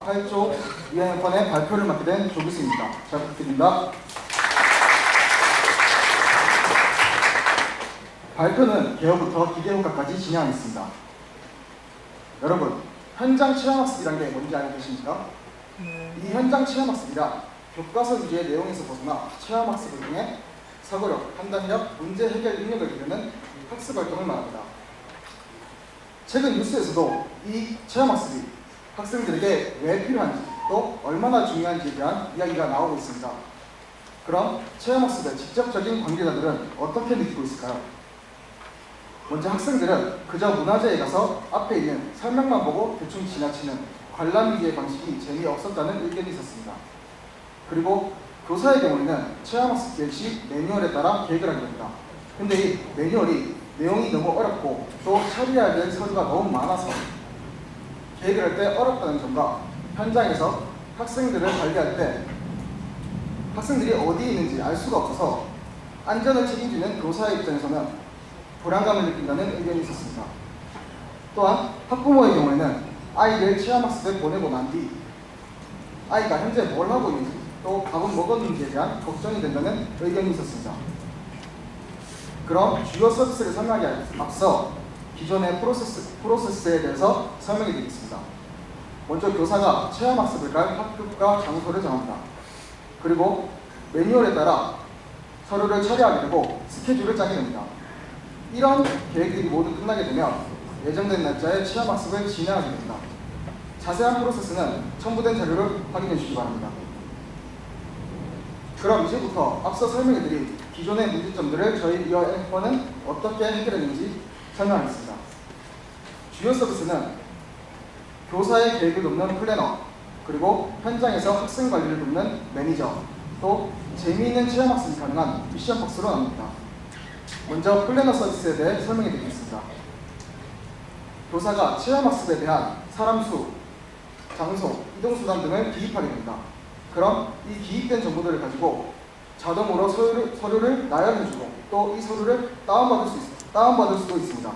8조 2학년권의 발표를 맡게 된 조기수입니다. 잘 부탁드립니다. 발표는 개요부터 기계효과까지 진행하겠습니다. 여러분, 현장 체험학습이란 게 뭔지 알고 계십니까? 이 현장 체험학습이란 교과서 위주의 내용에서 벗어나 체험학습을 통해 사고력, 판단력, 문제 해결 능력을 기르는 학습 활동을 말합니다. 최근 뉴스에서도 이 체험학습이 학생들에게 왜 필요한지 또 얼마나 중요한지에 대한 이야기가 나오고 있습니다. 그럼 체험학습의 직접적인 관계자들은 어떻게 느끼고 있을까요? 먼저 학생들은 그저 문화재에 가서 앞에 있는 설명만 보고 대충 지나치는 관람 위주의 방식이 재미없었다는 의견이 있었습니다. 그리고 교사의 경우에는 체험학습 계획 시 매뉴얼에 따라 계획을 하게 됩니다. 근데 이 매뉴얼이 내용이 너무 어렵고 또 처리해야 될 서류가 너무 많아서 계획을 할 때 어렵다는 점과 현장에서 학생들을 관리할 때 학생들이 어디에 있는지 알 수가 없어서 안전을 책임지는 교사의 입장에서는 불안감을 느낀다는 의견이 있었습니다. 또한 학부모의 경우에는 아이를 체험학습에 보내고 난 뒤 아이가 현재 뭘 하고 있는지 또 밥은 먹었는지에 대한 걱정이 된다는 의견이 있었습니다. 그럼 주요 서비스를 설명하기 앞서 기존의 프로세스에 대해서 설명해 드리겠습니다. 먼저 교사가 체험학습을 갈 학급과 장소를 정합니다. 그리고 매뉴얼에 따라 서류를 처리하게 되고 스케줄을 짜게 됩니다. 이런 계획들이 모두 끝나게 되면 예정된 날짜에 체험학습을 진행하게 됩니다. 자세한 프로세스는 첨부된 자료를 확인해 주시기 바랍니다. 그럼 이제부터 앞서 설명해드린 기존의 문제점들을 저희 이화학번은 어떻게 해결했는지 설명하겠습니다. 주요 서비스는 교사의 계획을 돕는 플래너, 그리고 현장에서 학생 관리를 돕는 매니저, 또 재미있는 체험학습이 가능한 미션박스로 나눕니다. 먼저 플래너 서비스에 대해 설명해 드리겠습니다. 교사가 체험학습에 대한 사람 수, 장소, 이동수단 등을 기입하게 됩니다. 그럼 이 기입된 정보들을 가지고 자동으로 서류를 나열해주고 또 이 서류를 다운받을 수도 있습니다.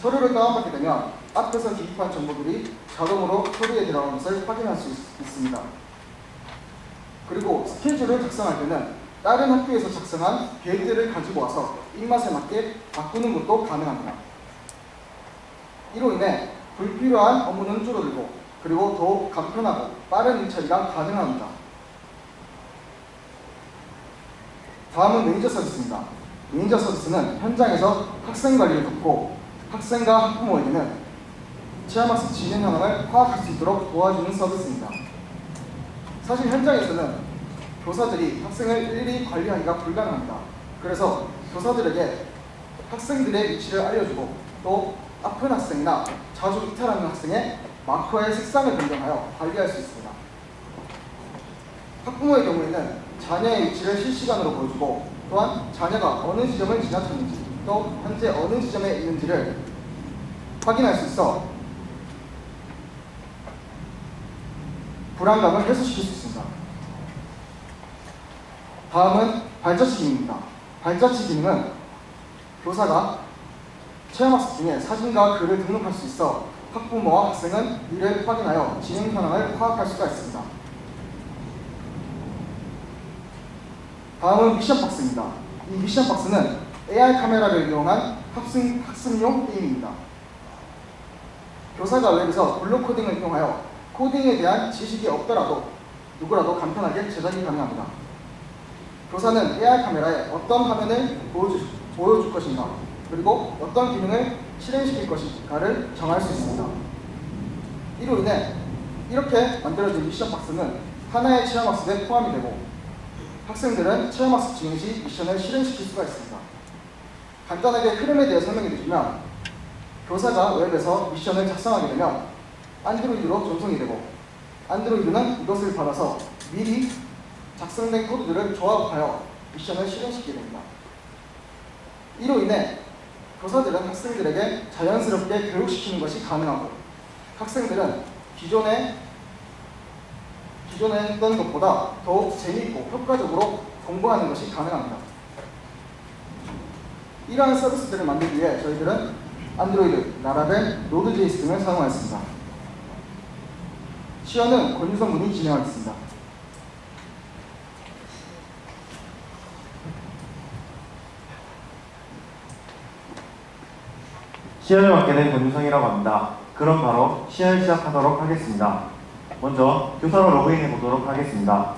서류를 다운받게 되면 앞에서 기입한 정보들이 자동으로 서류에 들어가는 것을 확인할 수 있습니다. 그리고 스케줄을 작성할 때는 다른 학교에서 작성한 계획들을 가지고 와서 입맛에 맞게 바꾸는 것도 가능합니다. 이로 인해 불필요한 업무는 줄어들고 그리고 더욱 간편하고 빠른 일처리가 가능합니다. 다음은 매니저 서비스입니다. 매니저 서비스는 현장에서 학생 관리를 돕고 학생과 학부모에게는 체험학습 진행 현황을 파악할 수 있도록 도와주는 서비스입니다. 사실 현장에서는 교사들이 학생을 일일이 관리하기가 불가능합니다. 그래서 교사들에게 학생들의 위치를 알려주고 또 아픈 학생이나 자주 이탈하는 학생의 마커의 색상을 변경하여 관리할 수 있습니다. 학부모의 경우에는 자녀의 위치를 실시간으로 보여주고 또한 자녀가 어느 지점을 지나쳤는지 또 현재 어느 지점에 있는지를 확인할 수 있어 불안감을 해소시킬 수 있습니다. 다음은 발자취 기능입니다. 발자취 기능은 교사가 체험학습 중에 사진과 글을 등록할 수 있어 학부모와 학생은 이를 확인하여 진행 현황을 파악할 수가 있습니다. 다음은 미션박스입니다. 이 미션박스는 AR 카메라를 이용한 학습용 게임입니다. 교사가 웹에서 블록 코딩을 이용하여 코딩에 대한 지식이 없더라도 누구라도 간편하게 제작이 가능합니다. 교사는 AR 카메라에 어떤 화면을 보여줄 것인가 그리고 어떤 기능을 실행시킬 것인가를 정할 수 있습니다. 이로 인해 이렇게 만들어진 미션박스는 하나의 체험학습에 포함이 되고 학생들은 체험학습 진행 시 미션을 실행시킬 수가 있습니다. 간단하게 흐름에 대해 설명해 드리면 교사가 웹에서 미션을 작성하게 되면 안드로이드로 전송이 되고 안드로이드는 이것을 받아서 미리 작성된 코드들을 조합하여 미션을 실행시키게 됩니다. 이로 인해 교사들은 학생들에게 자연스럽게 교육시키는 것이 가능하고 학생들은 기존에 했던 것보다 더욱 재미있고 효과적으로 공부하는 것이 가능합니다. 이러한 서비스들을 만들기 위해 저희들은 안드로이드, 라라벨, 노드.js 등을 사용하였습니다. 시연은 권유성 군이 진행하겠습니다. 시연을 맡게 된 권유성이라고 합니다. 그럼 바로 시연을 시작하도록 하겠습니다. 먼저 교사로 로그인해 보도록 하겠습니다.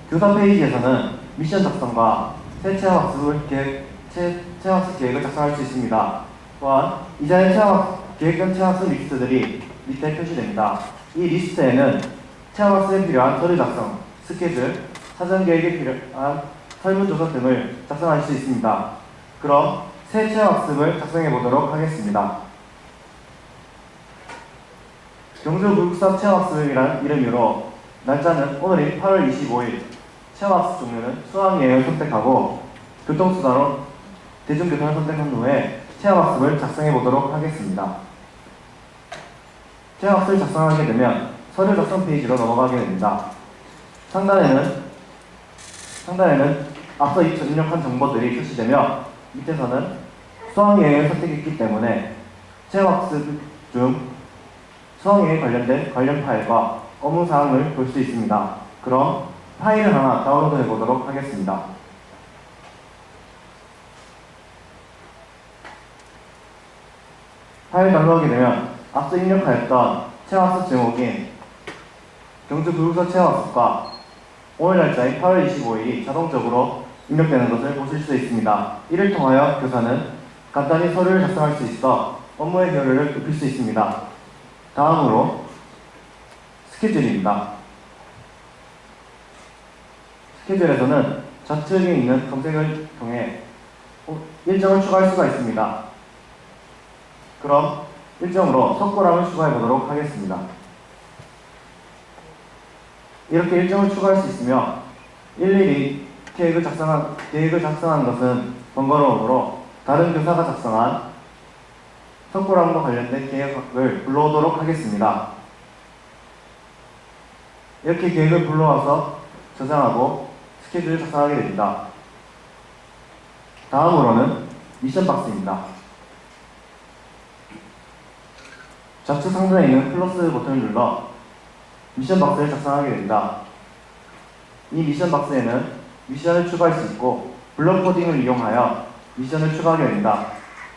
교사 페이지에서는 미션 작성과 새 체험학습 계획을 작성할 수 있습니다. 또한 이전에 계획된 체험학습 리스트들이 밑에 표시됩니다. 이 리스트에는 체험학습에 필요한 서류 작성, 스케줄, 사전 계획에 필요한 설문조사 등을 작성할 수 있습니다. 그럼 새 체험학습을 작성해 보도록 하겠습니다. 경주교육사 체험학습이라는 이름으로 날짜는 오늘인 8월 25일, 체험학습 종류는 수학여행을 선택하고 교통수단으로 대중교통을 선택한 후에 체험학습을 작성해 보도록 하겠습니다. 체험학습을 작성하게 되면 서류 작성 페이지로 넘어가게 됩니다. 상단에는 앞서 입력한 정보들이 표시되며 밑에서는 수학여행을 선택했기 때문에 체험학습 중 수학여행 관련된 관련 파일과 업무사항을 볼 수 있습니다. 그럼 파일을 하나 다운로드 해보도록 하겠습니다. 파일 다운로드하게 되면 앞서 입력하였던 체험학습 제목인 경주교육사 체험학습과 오늘 날짜인 8월 25일이 자동적으로 입력되는 것을 보실 수 있습니다. 이를 통하여 교사는 간단히 서류를 작성할 수 있어 업무의 효율을 높일 수 있습니다. 다음으로 스케줄입니다. 스케줄에서는 좌측에 있는 검색을 통해 일정을 추가할 수가 있습니다. 그럼 일정으로 석고람을 추가해 보도록 하겠습니다. 이렇게 일정을 추가할 수 있으며 일일이 계획을 작성한 것은 번거로우므로 다른 교사가 작성한 석고람과 관련된 계획을 불러오도록 하겠습니다. 이렇게 계획을 불러와서 저장하고 스케줄을 작성하게 됩니다. 다음으로는 미션 박스입니다. 좌측 상단에 있는 플러스 버튼을 눌러 미션 박스를 작성하게 됩니다. 이 미션 박스에는 미션을 추가할 수 있고 블록 코딩을 이용하여 미션을 추가하게 됩니다.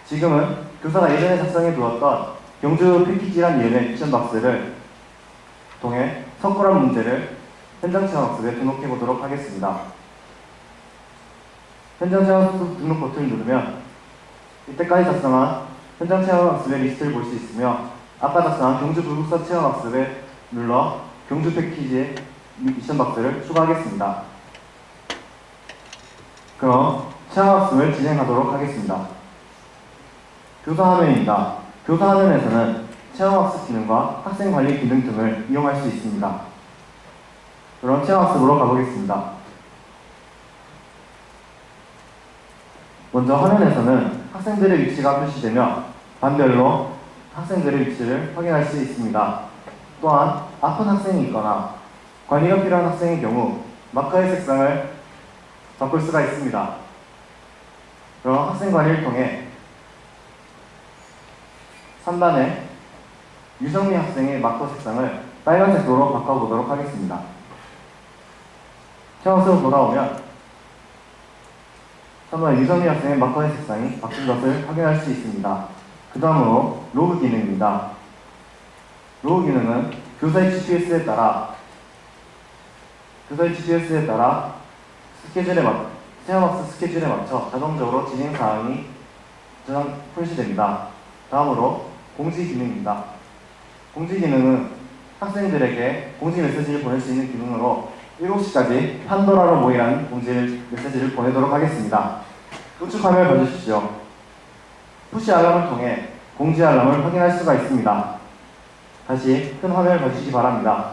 지금은 교사가 예전에 작성해 두었던 경주 패키지란 이름의 미션 박스를 통해 석고람 문제를 현장 체험학습에 등록해 보도록 하겠습니다. 현장 체험학습 등록 버튼을 누르면 이때까지 작성한 현장 체험학습의 리스트를 볼 수 있으며 아까 작성한 경주 교육사 체험학습에 눌러 경주 패키지의 미션 박스를 추가하겠습니다. 그럼 체험학습을 진행하도록 하겠습니다. 교사 화면입니다. 교사 화면에서는 체험학습 기능과 학생관리 기능 등을 이용할 수 있습니다. 그럼 체험학습으로 가보겠습니다. 먼저 화면에서는 학생들의 위치가 표시되며 반별로 학생들의 위치를 확인할 수 있습니다. 또한 아픈 학생이 있거나 관리가 필요한 학생의 경우 마커의 색상을 바꿀 수가 있습니다. 그럼 학생 관리를 통해 3단에 유성미 학생의 마커 색상을 빨간색으로 바꿔보도록 하겠습니다. 체험학습으로 돌아오면 3번 유성미 학생의 마커의 색상이 바뀐 것을 확인할 수 있습니다. 그 다음으로 로그 기능입니다. 로그 기능은 교사의 GPS에 따라 체험학습 스케줄에 맞춰 자동적으로 진행 사항이 표시됩니다. 다음으로 공지 기능입니다. 공지 기능은 학생들에게 공지 메시지를 보낼 수 있는 기능으로 7시까지 판도라로 모이라는 메시지를 보내도록 하겠습니다. 우측 화면을 봐주십시오. 푸시 알람을 통해 공지 알람을 확인할 수가 있습니다. 다시 큰 화면을 봐주시기 바랍니다.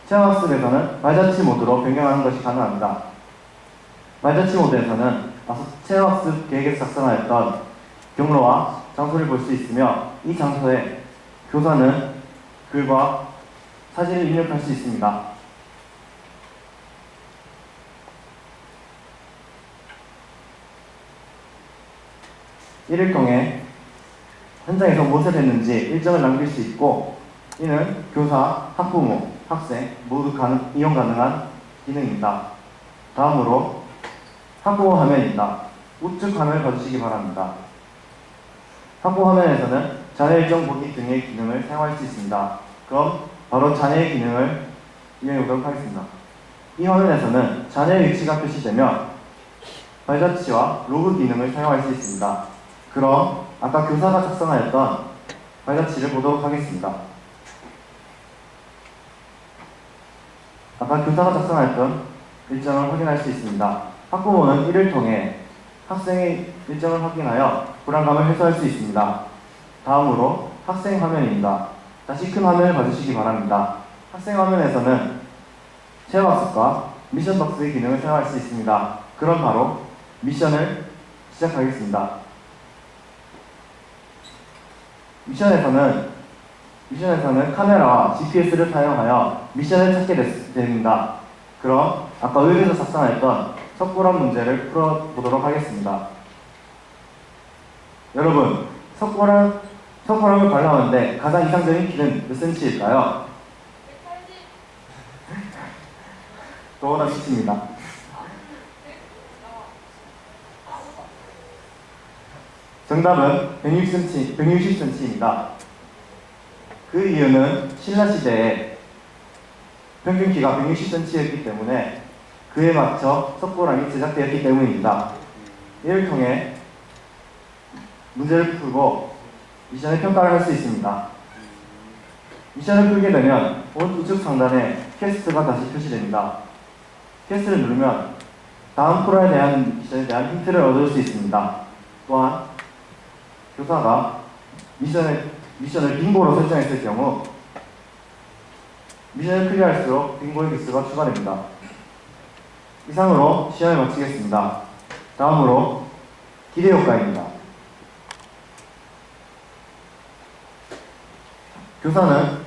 체험학습에서는 말자치 모드로 변경하는 것이 가능합니다. 말자치 모드에서는 앞서 체험학습 계획에서 작성하였던 경로와 장소를 볼 수 있으며 이 장소에 교사는 글과 사진을 입력할 수 있습니다. 이를 통해 현장에서 무엇을 했는지 일정을 남길 수 있고, 이는 교사, 학부모, 학생 모두 이용 가능한 기능입니다. 다음으로 학부모 화면입니다. 우측 화면을 봐주시기 바랍니다. 학부모 화면에서는 자녀 일정 보기 등의 기능을 사용할 수 있습니다. 그럼 바로 자녀의 기능을 이용해 보도록 하겠습니다. 이 화면에서는 자녀의 위치가 표시되면 발자취와 로그 기능을 사용할 수 있습니다. 그럼 아까 교사가 작성하였던 발자취를 보도록 하겠습니다. 아까 교사가 작성하였던 일정을 확인할 수 있습니다. 학부모는 이를 통해 학생의 일정을 확인하여 불안감을 해소할 수 있습니다. 다음으로 학생 화면입니다. 다시 큰 화면을 봐주시기 바랍니다. 학생 화면에서는 체험학습과 미션박스의 기능을 사용할 수 있습니다. 그럼 바로 미션을 시작하겠습니다. 미션에서는 카메라와 GPS를 사용하여 미션을 찾게 됩니다. 그럼 아까 의뢰서 작성했던 석고람 문제를 풀어보도록 하겠습니다. 여러분, 석고람을 발라하는데 가장 이상적인 길은 몇 cm일까요? 180. 도어나 미칩니다. 정답은 160cm입니다. 그 이유는 신라시대에 평균 키가 160cm였기 때문에 그에 맞춰 석고람이 제작되었기 때문입니다. 이를 통해 문제를 풀고 미션의 평가를 할 수 있습니다. 미션을 풀게 되면 우측 상단에 퀘스트가 다시 표시됩니다. 퀘스트를 누르면 다음 프로에 대한 미션에 대한 힌트를 얻을 수 있습니다. 또한 교사가 미션을 빙고로 설정했을 경우 미션을 클리어할수록 빙고의 개수가 추가됩니다. 이상으로 시험을 마치겠습니다. 다음으로 기대 효과입니다. 교사는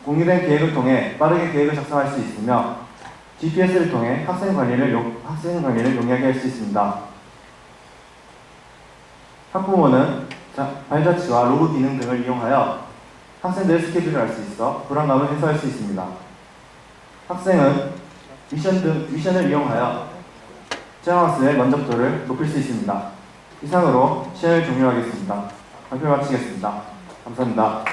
공유된 계획을 통해 빠르게 계획을 작성할 수 있으며 GPS를 통해 학생 관리를 용이하게 할 수 있습니다. 학부모는 발자취와 로그 기능 등을 이용하여 학생들의 스케줄을 알 수 있어 불안감을 해소할 수 있습니다. 학생은 미션을 이용하여 체험학습의 만족도를 높일 수 있습니다. 이상으로 시험을 종료하겠습니다. 발표 마치겠습니다. 감사합니다.